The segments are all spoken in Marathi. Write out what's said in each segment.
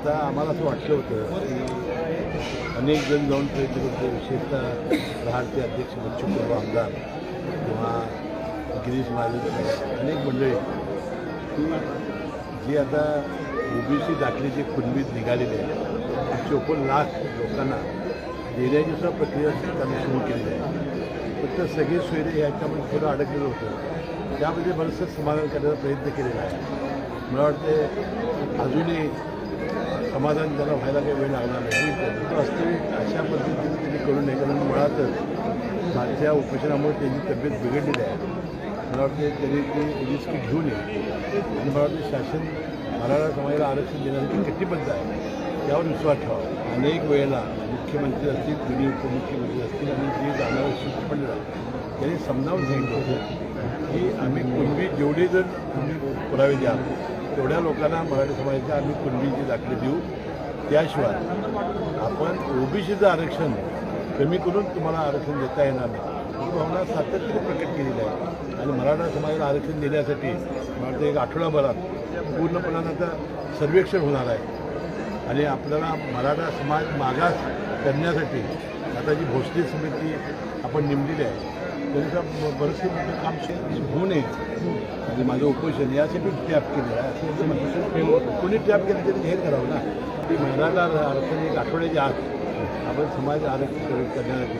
आता आम्हाला असं वाटलं होतं की अनेक जण जाऊन प्रयत्न करतो, विशेषतः रहाडचे अध्यक्ष बच्चू कडू आमदार किंवा गिरीश महाजन अनेक मंडळी की जी आता ओबीसी दाखलेची कुणबीत निघालेली आहे 54 लाख लोकांना देण्याची सुद्धा प्रक्रिया त्यांनी सुरू केलेली आहे. फक्त सगळे सोयरे याच्यामध्ये थोडं अडकलेलं होतं, त्यामध्ये बरंचसं समाधान करण्याचा प्रयत्न केलेला आहे. मला वाटते अजूनही समाधान त्याला व्हायला काही वेळ लागणार नाही. वास्तविक अशा पद्धतीने त्यांनी करू नये, कारण मुळातच मागच्या उपोषणामुळे त्यांची तब्येत बिघडलेली आहे. मला वाटते त्यांनी ती रिस्क घेऊ नये आणि मला वाटते शासन मराठा समाजाला आरक्षण देण्यासाठी कटिबद्ध आहे, त्यावर विश्वास ठेवा. अनेक वेळेला मुख्यमंत्री असतील, दोन्ही उपमुख्यमंत्री असतील आणि जे जाणारे शिवपंडित त्यांनी समजावून सांगितलं होतं की आम्ही कुणबी जेवढे जर तुम्ही पुरावे द्याल तेवढ्या लोकांना मराठा समाजाच्या आम्ही कुणबीचे दाखले देऊ. त्याशिवाय आपण ओबीसीचं आरक्षण कमी करून तुम्हाला आरक्षण देता येणार नाही ही भावना सातत्याने प्रकट केलेली आहे. आणि मराठा समाजाला आरक्षण देण्यासाठी मला वाटतं एक आठवडाभरात पूर्णपणानं आता सर्वेक्षण होणार आहे आणि आपल्याला मराठा समाज मागास करण्यासाठी आता जी भोसले समिती आपण नेमलेली आहे त्यांचं बरंचसं मोठं काम होऊ नये म्हणजे माझं उपोषण यासाठी टॅप केलेलं आहे. असं कोणी टॅप केलं तरी हे करावं ना की मराठा आरक्षण एक आठवड्याच्या आत आपण समाज आरक्षण करण्यासाठी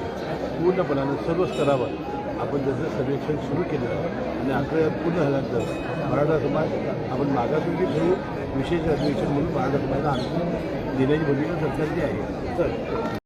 पूर्णपणानं सर्व स्तरावर आपण त्याचं सर्वेक्षण सुरू केलेलं आहे आणि आठवड्यात पूर्ण झाल्यानंतर मराठा समाज आपण मागासवर्गीय ठेवू, विशेष अधिवेशन म्हणून मराठा समाजाला आरक्षण देण्याची भूमिका सरकारची आहे.